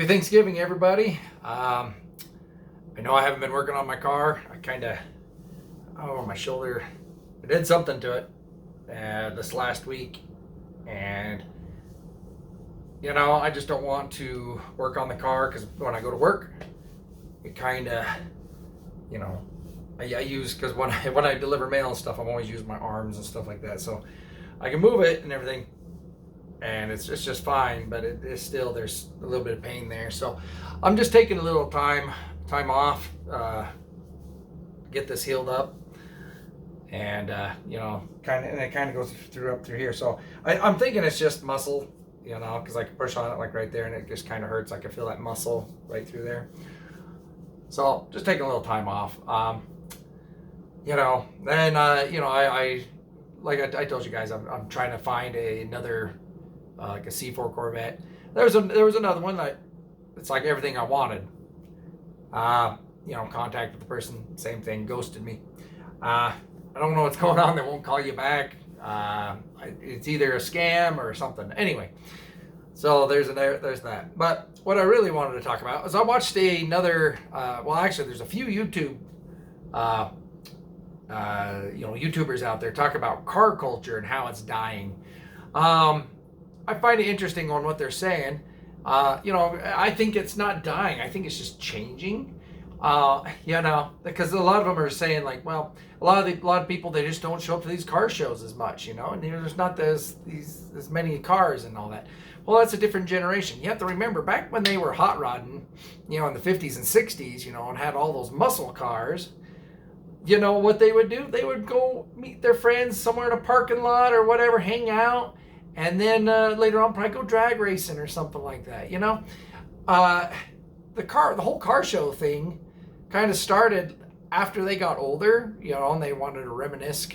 Thanksgiving, everybody. I know I haven't been working on my car. My shoulder, I did something to it this last week. And, I just don't want to work on the car because when I go to work, it I use, because when I deliver mail and stuff, I'm always using my arms and stuff like that. So I can move it and everything, and it's just fine, but it's still, there's a little bit of pain there. So I'm just taking a little time off, get this healed up, and it kind of goes up through here. So I'm thinking it's just muscle, because I can push on it like right there, and it just kind of hurts. I can feel that muscle right through there. So just taking a little time off. Then I like I told you guys, I'm trying to find another like a C4 Corvette. There was another one that it's like everything I wanted. Contacted the person, same thing, ghosted me. I don't know what's going on. They won't call you back. It's either a scam or something. Anyway, so there's that. But what I really wanted to talk about is I watched another. There's a few YouTubers out there talk about car culture and how it's dying. I find it interesting on what they're saying. I think it's not dying. I think it's just changing. Because a lot of them are saying like, well, a lot of people, they just don't show up to these car shows as much, and there's not as many cars and all that. Well, that's a different generation. You have to remember back when they were hot rodding, in the 50s and 60s, and had all those muscle cars. What they would do? They would go meet their friends somewhere in a parking lot or whatever, hang out, and then later on probably go drag racing or something like that. The whole car show thing kind of started after they got older, and they wanted to reminisce,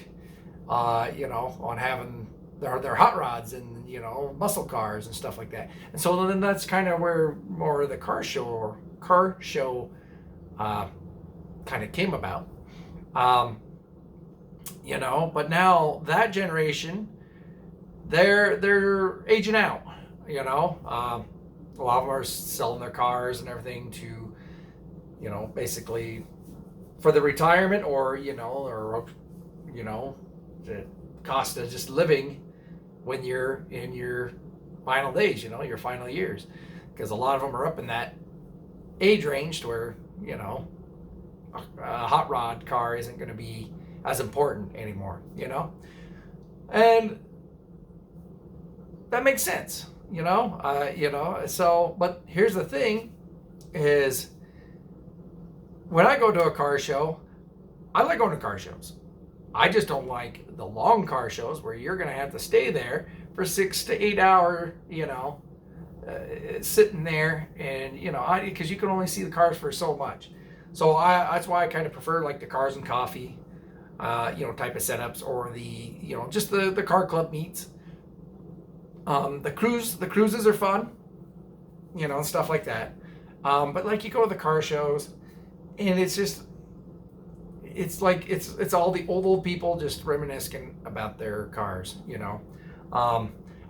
on having their hot rods and muscle cars and stuff like that. And so then that's kind of where more of the car show kind of came about. But now that generation, they're aging out. A lot of them are selling their cars and everything to, basically for the retirement or the cost of just living when you're in your final days, your final years, because a lot of them are up in that age range to where, a hot rod car isn't going to be as important anymore, and that makes sense, so, but here's the thing is, when I go to a car show, I like going to car shows. I just don't like the long car shows where you're going to have to stay there for 6 to 8 hours, sitting there, and, because you can only see the cars for so much. So that's why I kind of prefer like the cars and coffee, type of setups, or the, just the car club meets. The cruises are fun, stuff like that. But like you go to the car shows, and it's all the old people just reminiscing about their cars, I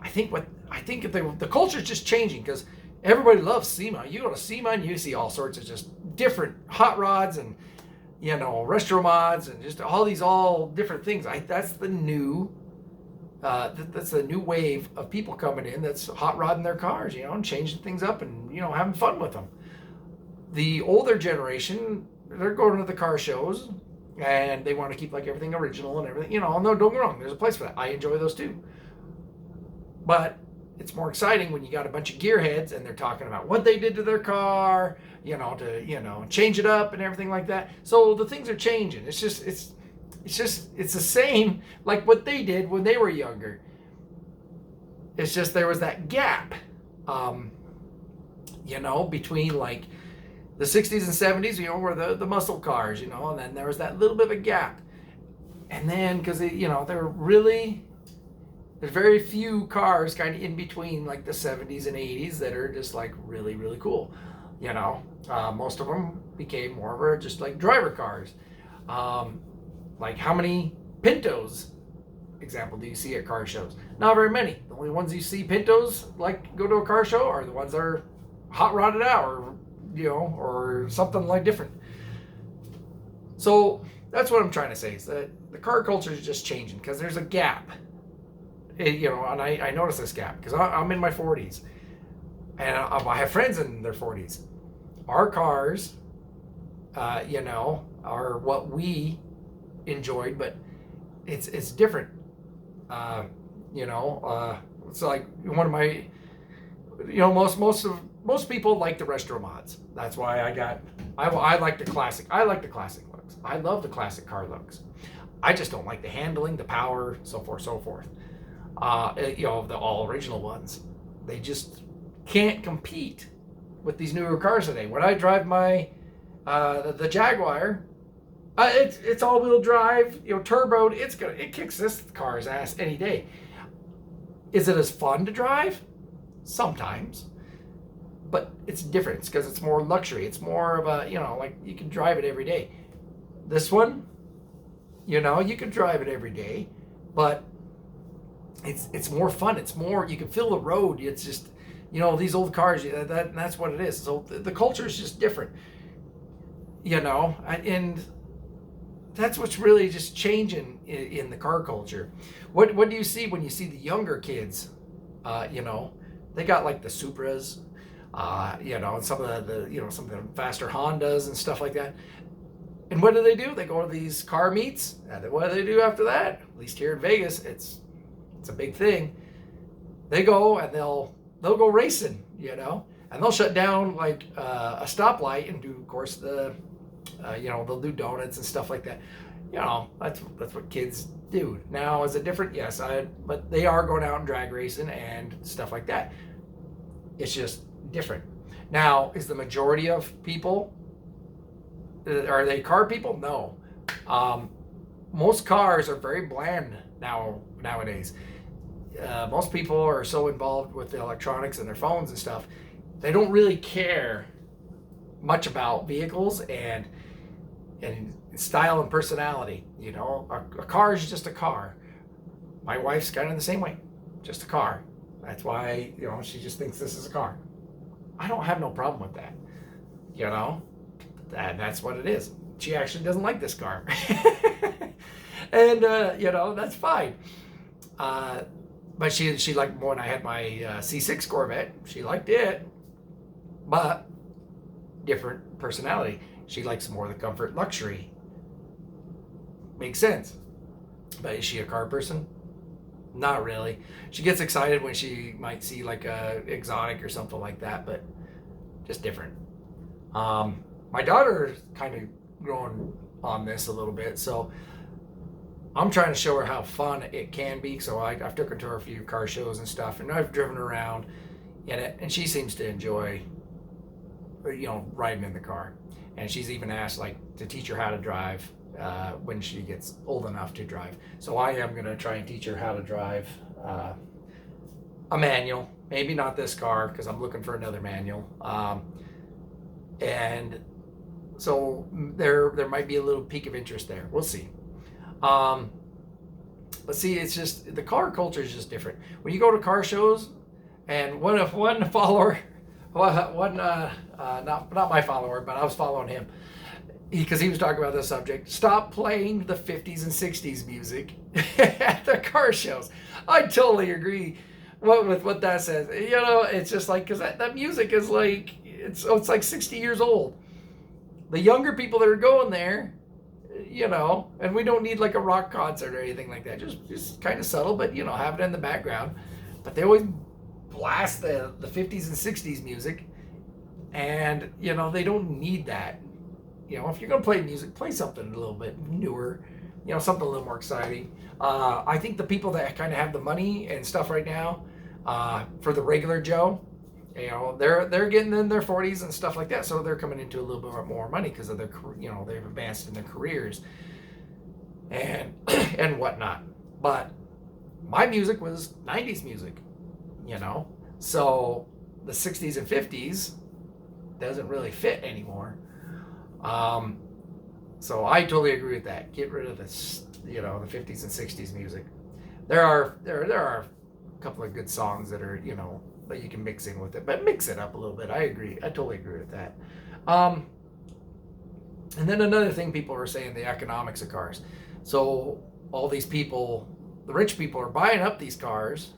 think the culture's just changing because everybody loves SEMA. You go to SEMA and you see all sorts of just different hot rods and, retro mods and just all different things. That's the new wave of people coming in that's hot rodding their cars, and changing things up and, having fun with them. The older generation, they're going to the car shows and they want to keep like everything original and everything, no, don't get me wrong. There's a place for that. I enjoy those too. But it's more exciting when you got a bunch of gearheads and they're talking about what they did to their car, to change it up and everything like that. So the things are changing. It's the same like what they did when they were younger. It's just there was that gap, between like the 60s and 70s, were the muscle cars, and then there was that little bit of a gap. And then because there's very few cars kind of in between like the 70s and 80s that are just like really, really cool. Most of them became more of just like driver cars. Like how many Pintos, example, do you see at car shows? Not very many. The only ones you see Pintos like go to a car show are the ones that are hot rodded out, or or something like different. So that's what I'm trying to say, is that the car culture is just changing because there's a gap. And I notice this gap because I'm in my 40s, and I have friends in their 40s. Our cars, are what we enjoyed, but it's different. It's like one of my, most people like the retro mods. That's why I like the classic. I like the classic looks. I love the classic car looks. I just don't like the handling, the power, so forth. The all original ones, they just can't compete with these newer cars today. When I drive my the Jaguar, it's all-wheel drive, turboed. It kicks this car's ass any day. Is it as fun to drive? Sometimes, but it's different. It's because it's more luxury. It's more of a, like you can drive it every day. This one, you can drive it every day, but it's more fun. It's more, you can feel the road. It's just, these old cars, that's what it is. So the culture is just different, and that's what's really just changing in the car culture. What do you see when you see the younger kids? They got like the Supras, and some of some of the faster Hondas and stuff like that. And what do? They go to these car meets, and then what do they do after that? At least here in Vegas, it's a big thing. They go and they'll go racing, and they'll shut down like a stoplight and do, of course, they'll do donuts and stuff like that. That's what kids do. Now, is it different? Yes, but they are going out and drag racing and stuff like that. It's just different. Now, is the majority of people, are they car people? No. Most cars are very bland nowadays. Most people are so involved with the electronics and their phones and stuff, they don't really care much about vehicles and style and personality. A car is just a car. My wife's kind of the same way, just a car. That's why, she just thinks this is a car. I don't have no problem with that. That's what it is. She actually doesn't like this car. And, that's fine. But she liked, when I had my C6 Corvette, she liked it, but different personality. She likes more of the comfort, luxury. Makes sense. But is she a car person? Not really. She gets excited when she might see like a exotic or something like that, but just different. My daughter's kind of growing on this a little bit, so I'm trying to show her how fun it can be. So I've took her to a few car shows and stuff, and I've driven her around in it, and she seems to enjoy, riding in the car. And she's even asked to teach her how to drive when she gets old enough to drive. So I am going to try and teach her how to drive a manual. Maybe not this car, because I'm looking for another manual. And so there might be a little peak of interest there. We'll see. But see, it's just, the car culture is just different. When you go to car shows, and one follower, not my follower, but I was following him, because he was talking about this subject. Stop playing the 50s and 60s music at the car shows. I totally agree with what that says. It's just like, because that music is like, it's like 60 years old. The younger people that are going there, and we don't need like a rock concert or anything like that. Just kind of subtle, but have it in the background. But they always blast the 50s and 60s music, and they don't need that. If you're gonna play music, play something a little bit newer, something a little more exciting. I think the people that kind of have the money and stuff right now, for the regular Joe, they're getting in their 40s and stuff like that, so they're coming into a little bit more money because of their, they've advanced in their careers and and whatnot. But my music was 90s music, so the 60s and 50s doesn't really fit anymore. So I totally agree with that. Get rid of this, the 50s and 60s music. There are a couple of good songs that are, that you can mix in with it, but mix it up a little bit. I agree. I totally agree with that. And then another thing people are saying, the economics of cars. So all these people, the rich people, are buying up these cars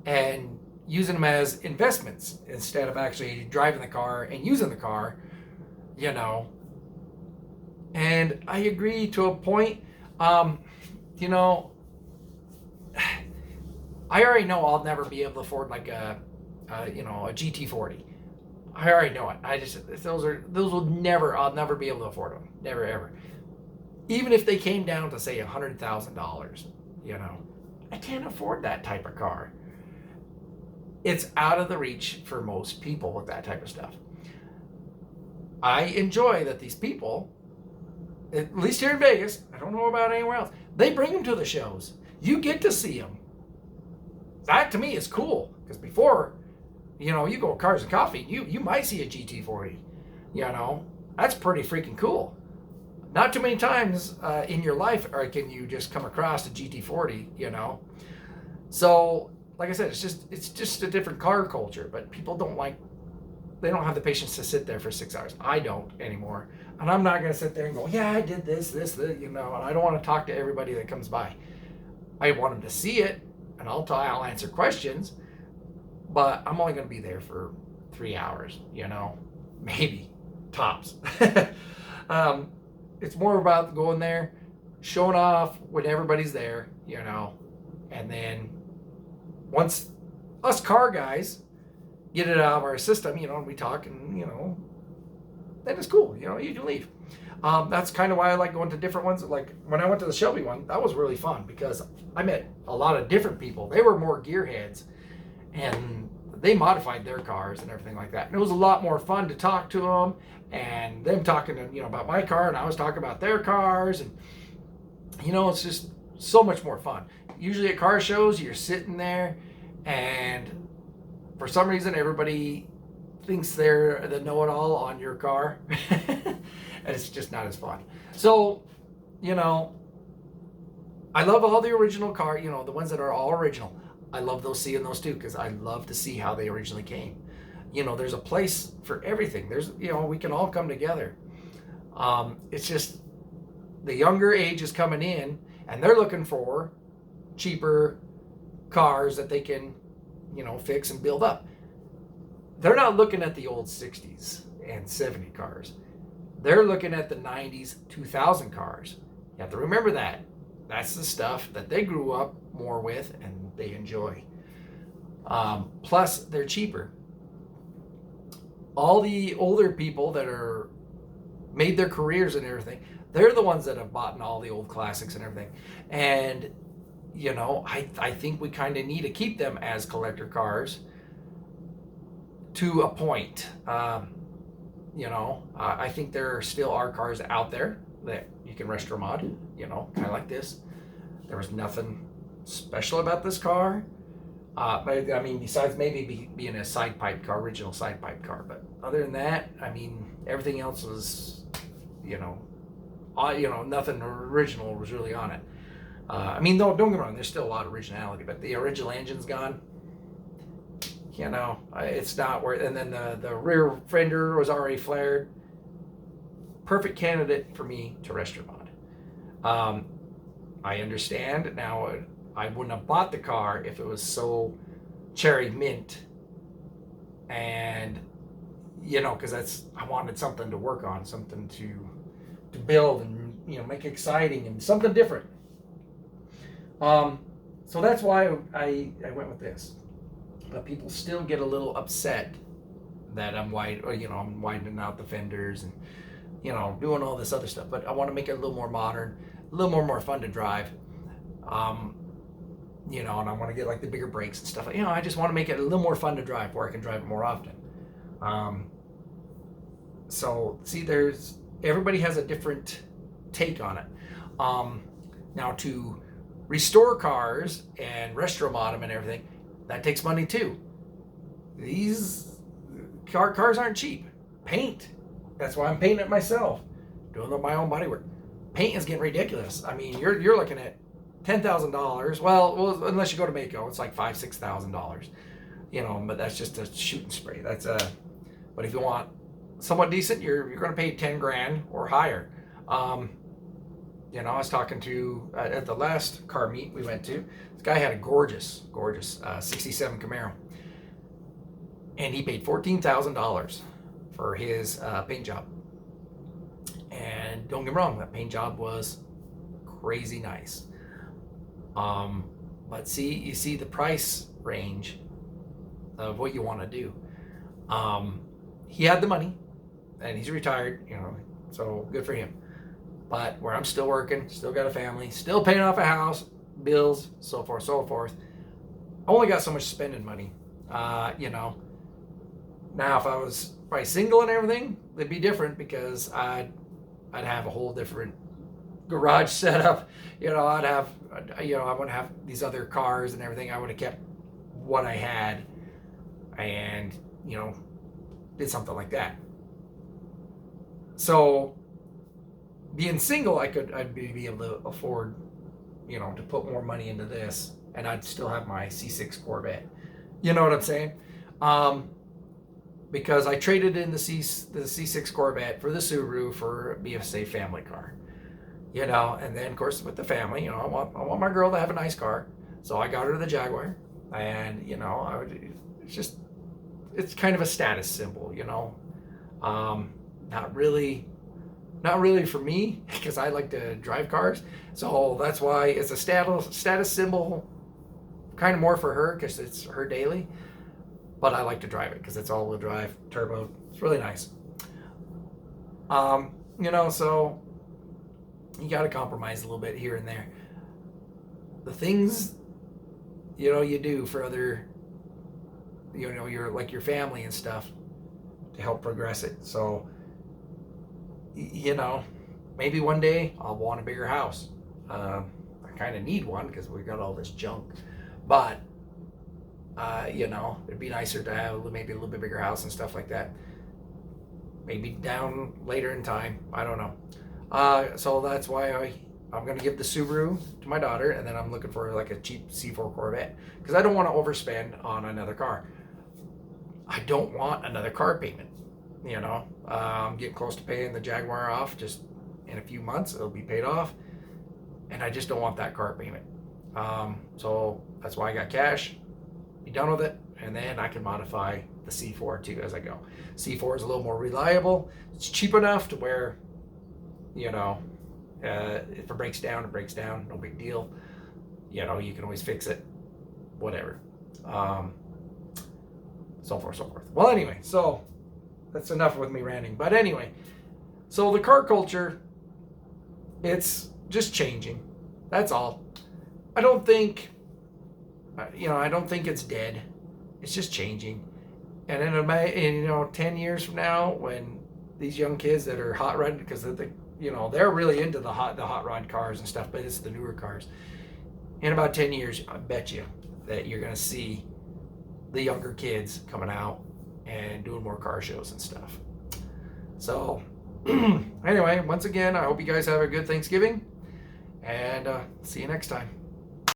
and using them as investments instead of actually driving the car and using the car, you know. And I agree to a point. You know, I already know I'll never be able to afford like a GT40. I already know it. Those will never, I'll never be able to afford them. Never, ever. Even if they came down to say $100,000, you know, I can't afford that type of car. It's out of the reach for most people with that type of stuff. I enjoy that these people, at least here in Vegas, I don't know about anywhere else, they bring them to the shows. You get to see them. That to me is cool, because before, you know, you go to Cars and Coffee, you might see a GT40, you know. That's pretty freaking cool. Not too many times in your life can you just come across a GT40, you know. So, like I said, it's just a different car culture, but people they don't have the patience to sit there for 6 hours. I don't anymore. And I'm not going to sit there and go, yeah, I did this, you know, and I don't want to talk to everybody that comes by. I want them to see it, and I'll answer questions, but I'm only going to be there for 3 hours, you know, maybe, tops. It's more about going there, showing off when everybody's there, you know, and then once us car guys get it out of our system, you know, and we talk and, you know, then it's cool, you know, you can leave. That's kind of why I like going to different ones. Like when I went to the Shelby one, that was really fun because I met a lot of different people. They were more gearheads and they modified their cars and everything like that. And it was a lot more fun to talk to them and them talking to, you know, about my car, and I was talking about their cars, and, you know, it's just so much more fun. Usually at car shows, you're sitting there and for some reason everybody thinks they're the know-it-all on your car. And it's just not as fun. So, you know, I love all the original car, you know, the ones that are all original. I love seeing those too, because I love to see how they originally came. You know, there's a place for everything. There's, you know, we can all come together. It's just the younger age is coming in and they're looking for cheaper cars that they can, you know, fix and build up. They're not looking at the old 60s and 70 cars. They're looking at the 90s, 2000 cars. You have to remember that. That's the stuff that they grew up more with and they enjoy. Plus, they're cheaper. All the older people that are made their careers and everything, they're the ones that have bought all the old classics and everything. And, you know, I think we kind of need to keep them as collector cars to a point. You know, I think there still are cars out there that you can retro mod, you know, kind of like this. There was nothing special about this car. But I mean, besides maybe being a side pipe car, original side pipe car. But other than that, I mean, everything else was, you know, nothing original was really on it. I mean, don't get me wrong, there's still a lot of originality, but the original engine's gone. You know, it's not where, and then the rear fender was already flared. Perfect candidate for me to retro mod. I understand now. I wouldn't have bought the car if it was so cherry mint, and you know, because I wanted something to work on, something to build, and you know, make exciting and something different. So that's why I went with this. But people still get a little upset that I'm I'm widening out the fenders and, you know, doing all this other stuff. But I want to make it a little more modern, a little more fun to drive. You know, and I want to get like the bigger brakes and stuff. You know, I just want to make it a little more fun to drive where I can drive it more often. So see, everybody has a different take on it. Now to restore cars and retro mod them and everything, that takes money too. These cars aren't cheap. Paint, that's why I'm painting it myself, doing my own bodywork. Paint is getting ridiculous. I mean, you're looking at $10,000. Well, unless you go to Mako, it's like $5,000-$6,000 but that's just a shooting spray. But if you want somewhat decent, you're going to pay 10 grand or higher. I was talking to, at the last car meet we went to, this guy had a gorgeous 67 Camaro. And he paid $14,000 for his paint job. And don't get me wrong, that paint job was crazy nice. But you see the price range of what you want to do. He had the money, and he's retired, so good for him. But where I'm still working, still got a family, still paying off a house, bills, so forth. Only got so much spending money, Now, if I was probably single and everything, it'd be different because I'd have a whole different garage setup. I wouldn't have these other cars and everything. I would have kept what I had and, did something like that. So being single, I'd be able to afford, to put more money into this, and I'd still have my C6 Corvette. You know what I'm saying? Because I traded in the C6 Corvette for the Subaru for be a safe family car. And then of course with the family, I want my girl to have a nice car, so I got her the Jaguar, and it's kind of a status symbol, not really for me because I like to drive cars, so that's why it's a status symbol, kind of more for her because it's her daily. But I like to drive it because it's all-wheel drive, turbo. It's really nice. So you got to compromise a little bit here and there. The things, you do for other, your family and stuff to help progress it. So, maybe one day I'll want a bigger house. I kind of need one because we got all this junk. But it'd be nicer to have maybe a little bit bigger house and stuff like that. Maybe down later in time. I don't know. So that's why I'm going to give the Subaru to my daughter, and then I'm looking for like a cheap C4 Corvette because I don't want to overspend on another car. I don't want another car payment. I'm getting close to paying the Jaguar off. Just in a few months, it'll be paid off, and I just don't want that car payment. So that's why I got cash. Be done with it, and then I can modify the C4 too as I go. C4 is a little more reliable. It's cheap enough to where, if it breaks down, it breaks down. No big deal. You can always fix it. Whatever. So forth. Well, anyway, so that's enough with me ranting. But anyway, so the car culture, it's just changing. That's all. I don't think it's dead. It's just changing. And in 10 years from now, when these young kids that are hot rodding, because they're really into the hot rod cars and stuff, but it's the newer cars. In about 10 years, I bet you that you're going to see the younger kids coming out and doing more car shows and stuff. So anyway, once again, I hope you guys have a good Thanksgiving, and see you next time.